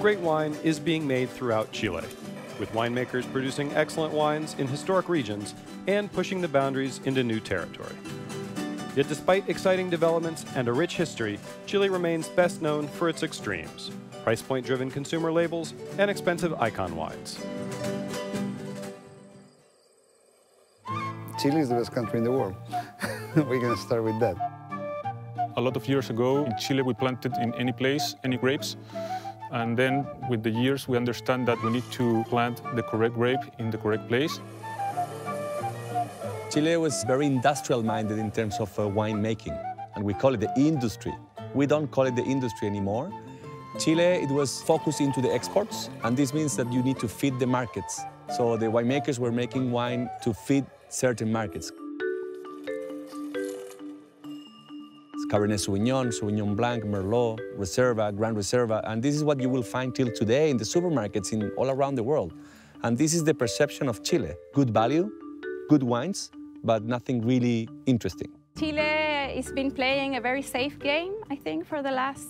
great wine is being made throughout Chile, with winemakers producing excellent wines in historic regions and pushing the boundaries into new territory. Yet despite exciting developments and a rich history, Chile remains best known for its extremes: price point-driven consumer labels and expensive icon wines. Chile is the best country in the world. We're going to start with that. A lot of years ago, in Chile, we planted in any place, any grapes. And then, with the years, we understand that we need to plant the correct grape in the correct place. Chile was very industrial-minded in terms of winemaking, and we call it the industry. We don't call it the industry anymore. Chile, it was focused into the exports, and this means that you need to feed the markets. So the winemakers were making wine to feed certain markets. Cabernet Sauvignon, Sauvignon Blanc, Merlot, Reserva, Grand Reserva, and this is what you will find till today in the supermarkets all around the world. And this is the perception of Chile. Good value, good wines, but nothing really interesting. Chile has been playing a very safe game, I think, for the last,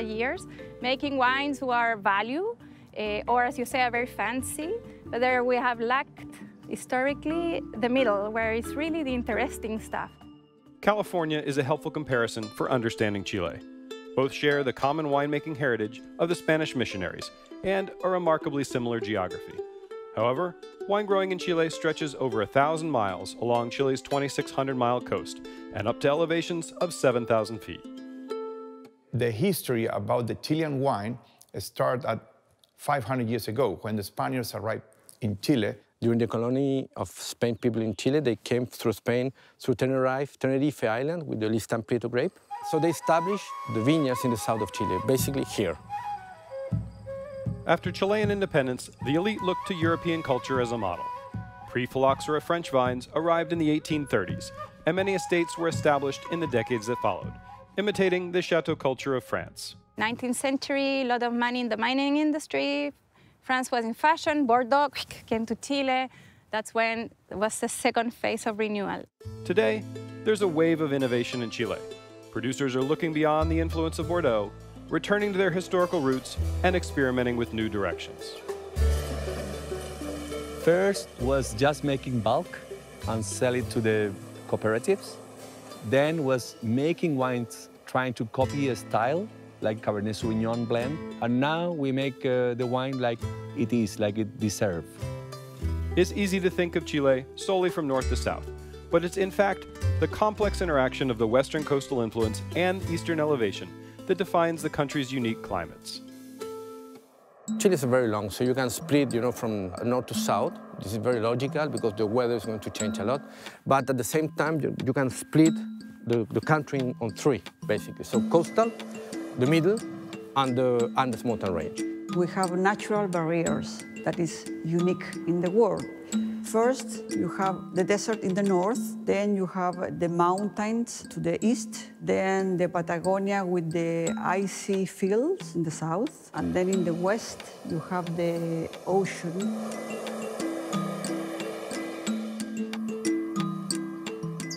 years, making wines who are value, or as you say, are very fancy. But there we have lacked, historically, the middle, where it's really the interesting stuff. California is a helpful comparison for understanding Chile. Both share the common winemaking heritage of the Spanish missionaries and a remarkably similar geography. However, wine growing in Chile stretches over 1,000 miles along Chile's 2,600-mile coast and up to elevations of 7,000 feet. The history about the Chilean wine started at 500 years ago when the Spaniards arrived in Chile. During the colony of Spain people in Chile, they came through Spain, through Tenerife Island with the Listan Prieto grape. So they established the vineyards in the south of Chile, basically here. After Chilean independence, the elite looked to European culture as a model. Pre-phylloxera French vines arrived in the 1830s, and many estates were established in the decades that followed, imitating the chateau culture of France. 19th century, a lot of money in the mining industry. France was in fashion, Bordeaux came to Chile. That's when it was the second phase of renewal. Today, there's a wave of innovation in Chile. Producers are looking beyond the influence of Bordeaux, returning to their historical roots and experimenting with new directions. First was just making bulk and sell it to the cooperatives. Then was making wines, trying to copy a style, like Cabernet Sauvignon blend. And now we make the wine like it is, like it deserves. It's easy to think of Chile solely from north to south, but it's in fact the complex interaction of the western coastal influence and eastern elevation that defines the country's unique climates. Chile is very long, so you can split, from north to south. This is very logical because the weather is going to change a lot. But at the same time, you can split the country on three, basically. So coastal, the middle, and the Andes mountain range. We have natural barriers that is unique in the world. First, you have the desert in the north, then you have the mountains to the east, then the Patagonia with the icy fields in the south, and then in the west, you have the ocean.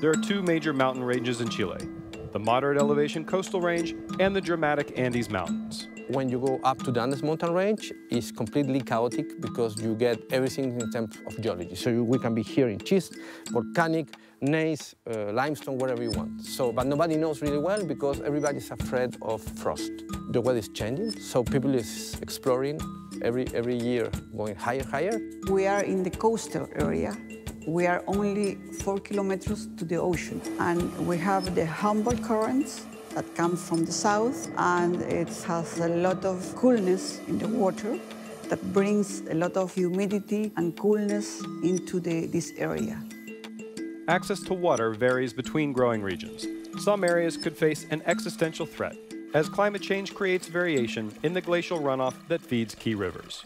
There are two major mountain ranges in Chile: the moderate elevation coastal range and the dramatic Andes Mountains. When you go up to the Andes mountain range, it's completely chaotic because you get everything in terms of geology. So we can be here in schist, volcanic, gneiss, limestone, wherever you want. But nobody knows really well because everybody's afraid of frost. The weather is changing, so people is exploring every year, going higher, higher. We are in the coastal area. We are only 4 kilometers to the ocean, and we have the Humboldt currents that come from the south, and it has a lot of coolness in the water that brings a lot of humidity and coolness into this area. Access to water varies between growing regions. Some areas could face an existential threat as climate change creates variation in the glacial runoff that feeds key rivers.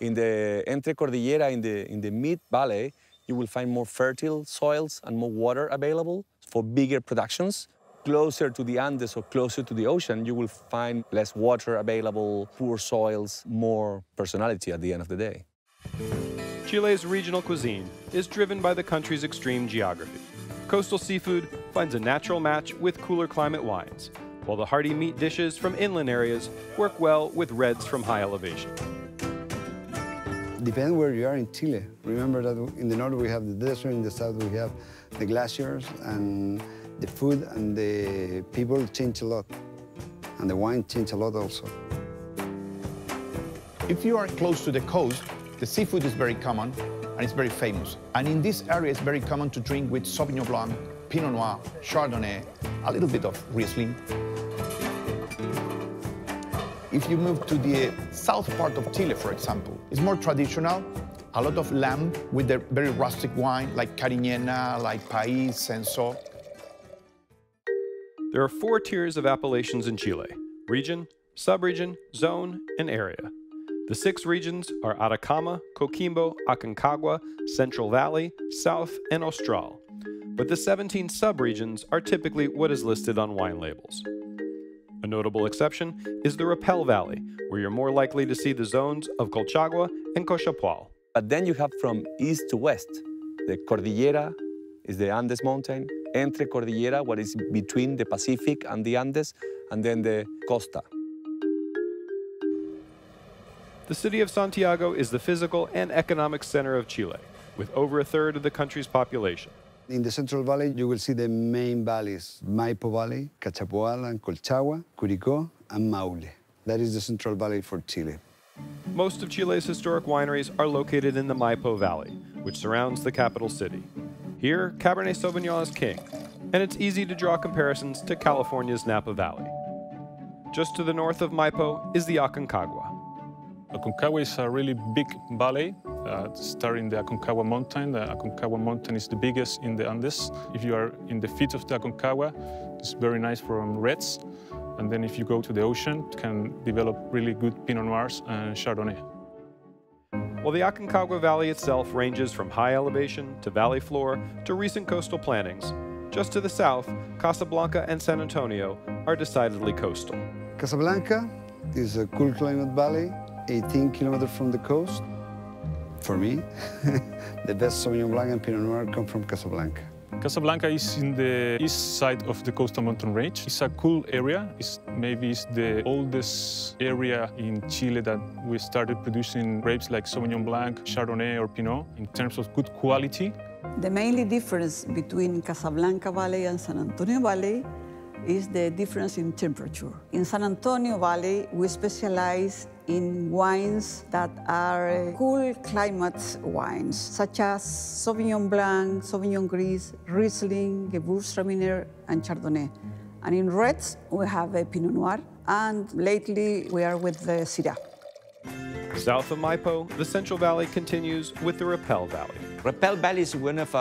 In the Entre Cordillera, in the mid-valley, you will find more fertile soils and more water available for bigger productions. Closer to the Andes or closer to the ocean, you will find less water available, poor soils, more personality at the end of the day. Chile's regional cuisine is driven by the country's extreme geography. Coastal seafood finds a natural match with cooler climate wines, while the hearty meat dishes from inland areas work well with reds from high elevation. Depends where you are in Chile. Remember that in the north we have the desert, in the south we have the glaciers, and the food and the people change a lot. And the wine change a lot also. If you are close to the coast, the seafood is very common and it's very famous. And in this area, it's very common to drink with Sauvignon Blanc, Pinot Noir, Chardonnay, a little bit of Riesling. If you move to the south part of Chile, for example, it's more traditional, a lot of lamb with the very rustic wine like Cariñena, like País, and so. There are 4 tiers of appellations in Chile: region, subregion, zone, and area. The 6 regions are Atacama, Coquimbo, Aconcagua, Central Valley, South, and Austral. But the 17 subregions are typically what is listed on wine labels. A notable exception is the Rappel Valley, where you're more likely to see the zones of Colchagua and Cochapual. But then you have from east to west. The Cordillera is the Andes mountain, Entre Cordillera, what is between the Pacific and the Andes, and then the Costa. The city of Santiago is the physical and economic center of Chile, with over a third of the country's population. In the Central Valley, you will see the main valleys: Maipo Valley, Cachapoal, and Colchagua, Curicó, and Maule. That is the Central Valley for Chile. Most of Chile's historic wineries are located in the Maipo Valley, which surrounds the capital city. Here, Cabernet Sauvignon is king, and it's easy to draw comparisons to California's Napa Valley. Just to the north of Maipo is the Aconcagua. Aconcagua is a really big valley, starting in the Aconcagua mountain. The Aconcagua mountain is the biggest in the Andes. If you are in the feet of the Aconcagua, it's very nice for reds. And then if you go to the ocean, it can develop really good Pinot Noirs and Chardonnay. While the Aconcagua Valley itself ranges from high elevation to valley floor to recent coastal plantings, just to the south, Casablanca and San Antonio are decidedly coastal. Casablanca is a cool climate valley, 18 kilometers from the coast. For me, the best Sauvignon Blanc and Pinot Noir come from Casablanca. Casablanca is in the east side of the coastal mountain range. It's a cool area. It's the oldest area in Chile that we started producing grapes like Sauvignon Blanc, Chardonnay, or Pinot in terms of good quality. The main difference between Casablanca Valley and San Antonio Valley is the difference in temperature. In San Antonio Valley, we specialize in wines that are cool climate wines, such as Sauvignon Blanc, Sauvignon Gris, Riesling, Gewürztraminer, and Chardonnay. And in reds, we have a Pinot Noir, and lately we are with the Syrah. South of Maipo, the Central Valley continues with the Rappel Valley. Rappel Valley is one of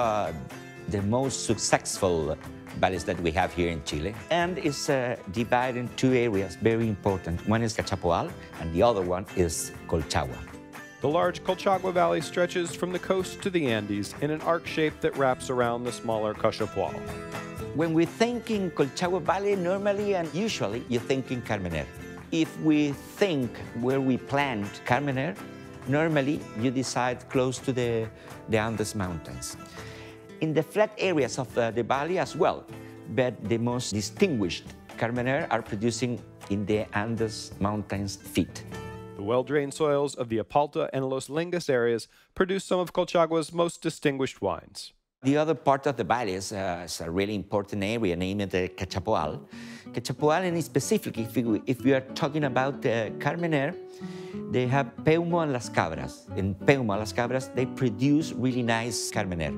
the most successful valleys that we have here in Chile, and it's divided in 2 areas, very important. One is Cachapoal, and the other one is Colchagua. The large Colchagua Valley stretches from the coast to the Andes in an arc shape that wraps around the smaller Cochapual. When we think in Colchagua Valley, normally and usually, you think in Carmener. If we think where we plant Carmener, normally you decide close to the Andes Mountains. In the flat areas of the valley as well, but the most distinguished Carmener are producing in the Andes Mountains feet. The well-drained soils of the Apalta and Los Lingas areas produce some of Colchagua's most distinguished wines. The other part of the valley is a really important area named the Cachapoal. Cachapoal, and specifically, if we are talking about Carmener, they have Peumo and Las Cabras. In Peumo and Las Cabras, they produce really nice Carmener.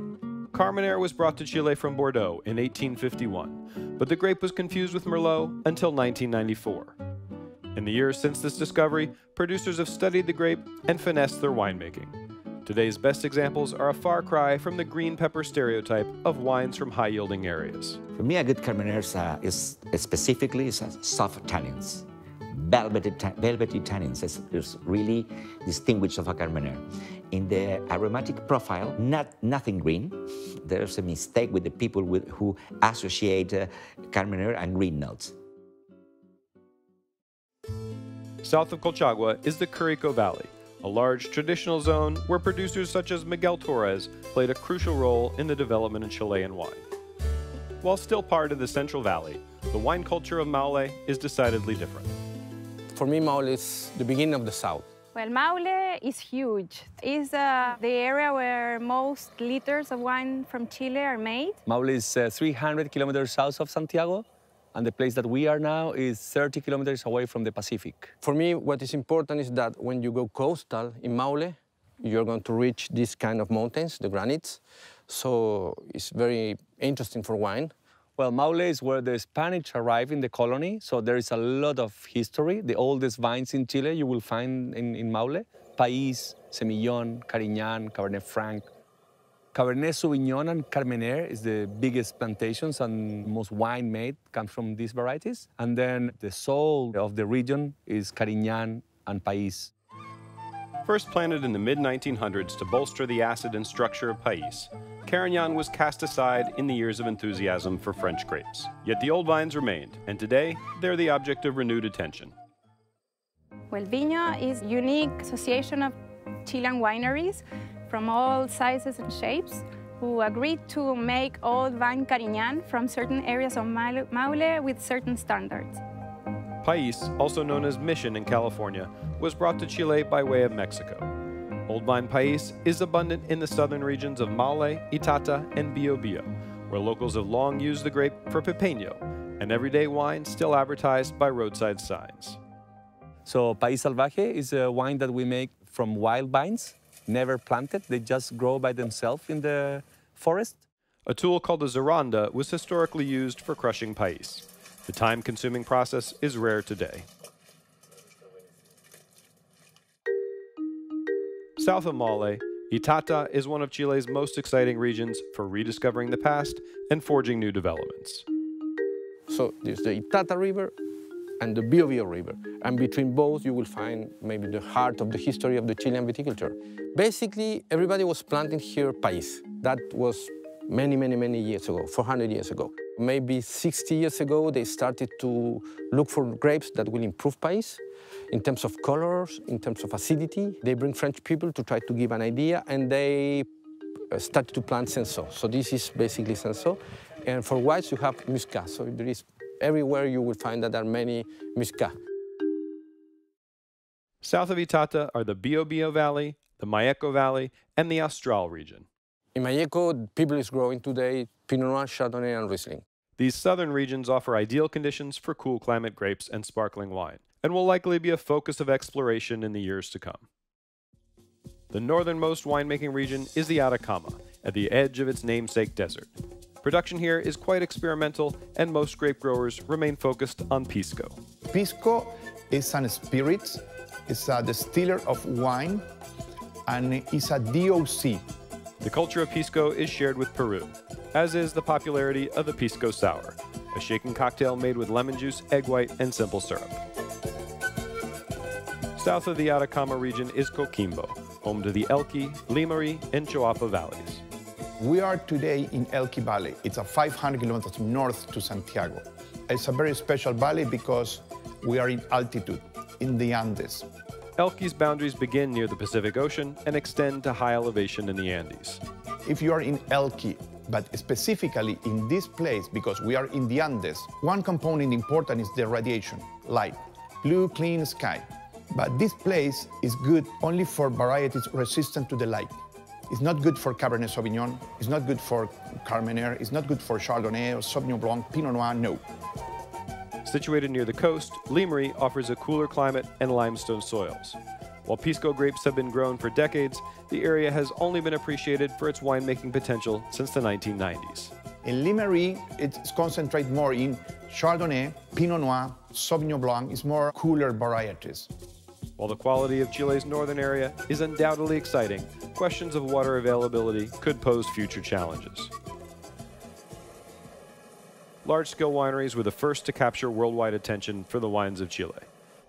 Carmener was brought to Chile from Bordeaux in 1851, but the grape was confused with Merlot until 1994. In the years since this discovery, producers have studied the grape and finessed their winemaking. Today's best examples are a far cry from the green pepper stereotype of wines from high-yielding areas. For me, a good Carmener is specifically soft tannins. Velvety tannins is really distinguished of a Carmener. In the aromatic profile, nothing green. There's a mistake with the people who associate Carmener and green notes. South of Colchagua is the Curicó Valley, a large traditional zone where producers such as Miguel Torres played a crucial role in the development of Chilean wine. While still part of the Central Valley, the wine culture of Maule is decidedly different. For me, Maule is the beginning of the South. Well, Maule is huge. It's the area where most liters of wine from Chile are made. Maule is 300 kilometers south of Santiago, and the place that we are now is 30 kilometers away from the Pacific. For me, what is important is that when you go coastal in Maule, you're going to reach these kind of mountains, the granites. So it's very interesting for wine. Well, Maule is where the Spanish arrived in the colony, so there is a lot of history. The oldest vines in Chile you will find in Maule: País, Semillón, Carignan, Cabernet Franc. Cabernet Sauvignon and Carmener is the biggest plantations, and most wine made comes from these varieties. And then the soul of the region is Carignan and País. First planted in the mid-1900s to bolster the acid and structure of País, Carignan was cast aside in the years of enthusiasm for French grapes. Yet the old vines remained, and today they're the object of renewed attention. Well, Viña is a unique association of Chilean wineries from all sizes and shapes who agreed to make old vine Carignan from certain areas of Maule with certain standards. País, also known as Mission in California, was brought to Chile by way of Mexico. Old vine País is abundant in the southern regions of Maule, Itata, and Biobío, where locals have long used the grape for pipeño, an everyday wine still advertised by roadside signs. So País Salvaje is a wine that we make from wild vines, never planted. They just grow by themselves in the forest. A tool called a zaranda was historically used for crushing País. The time-consuming process is rare today. South of Maule, Itata is one of Chile's most exciting regions for rediscovering the past and forging new developments. So there's the Itata River and the Biobío River. And between both, you will find maybe the heart of the history of the Chilean viticulture. Basically, everybody was planting here País. That was many years ago, 400 years ago. Maybe 60 years ago, they started to look for grapes that will improve País in terms of colors, in terms of acidity. They bring French people to try to give an idea, and they started to plant Cinsault. So this is basically Cinsault. And for whites, you have Muscat. So there is everywhere you will find that there are many Muscat. South of Itata are the Biobío Valley, the Mayeco Valley, and the Austral region. In Mayeco, people is growing today Pinot Noir, Chardonnay, and Riesling. These southern regions offer ideal conditions for cool climate grapes and sparkling wine, and will likely be a focus of exploration in the years to come. The northernmost winemaking region is the Atacama, at the edge of its namesake desert. Production here is quite experimental, and most grape growers remain focused on pisco. Pisco is a spirit, it's a distiller of wine, and it's a DOC. The culture of pisco is shared with Peru, as is the popularity of the pisco sour, a shaken cocktail made with lemon juice, egg white, and simple syrup. South of the Atacama region is Coquimbo, home to the Elqui, Limari, and Choapa valleys. We are today in Elqui Valley. It's a 500 kilometers north to Santiago. It's a very special valley because we are in altitude, in the Andes. Elqui's boundaries begin near the Pacific Ocean and extend to high elevation in the Andes. If you are in Elqui, but specifically in this place, because we are in the Andes, one component important is the radiation, light, blue, clean sky. But this place is good only for varieties resistant to the light. It's not good for Cabernet Sauvignon, it's not good for Carmener, it's not good for Chardonnay or Sauvignon Blanc, Pinot Noir, no. Situated near the coast, Limari offers a cooler climate and limestone soils. While pisco grapes have been grown for decades, the area has only been appreciated for its winemaking potential since the 1990s. In Limari, it's concentrated more in Chardonnay, Pinot Noir, Sauvignon Blanc, it's more cooler varieties. While the quality of Chile's northern area is undoubtedly exciting, questions of water availability could pose future challenges. Large-scale wineries were the first to capture worldwide attention for the wines of Chile.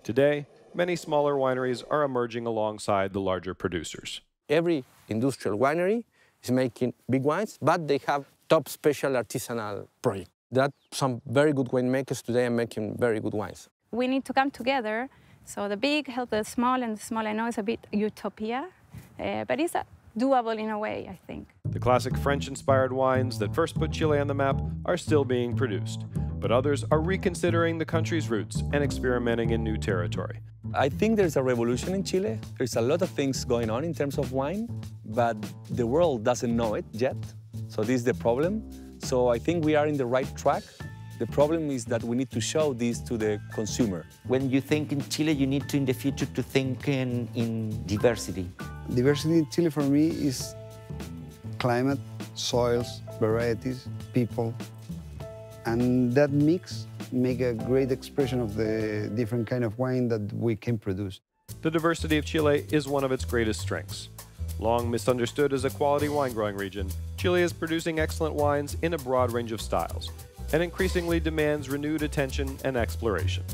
Today, many smaller wineries are emerging alongside the larger producers. Every industrial winery is making big wines, but they have top special artisanal projects. There are some very good winemakers today are making very good wines. We need to come together. So the big help the small, and the small I know is a bit utopia, but it's doable in a way, I think. The classic French-inspired wines that first put Chile on the map are still being produced, but others are reconsidering the country's roots and experimenting in new territory. I think there's a revolution in Chile. There's a lot of things going on in terms of wine, but the world doesn't know it yet. So this is the problem. So I think we are in the right track. The problem is that we need to show this to the consumer. When you think in Chile, you need to, in the future, to think in diversity. Diversity in Chile for me is climate, soils, varieties, people, and that mix make a great expression of the different kind of wine that we can produce. The diversity of Chile is one of its greatest strengths. Long misunderstood as a quality wine-growing region, Chile is producing excellent wines in a broad range of styles, and increasingly demands renewed attention and exploration.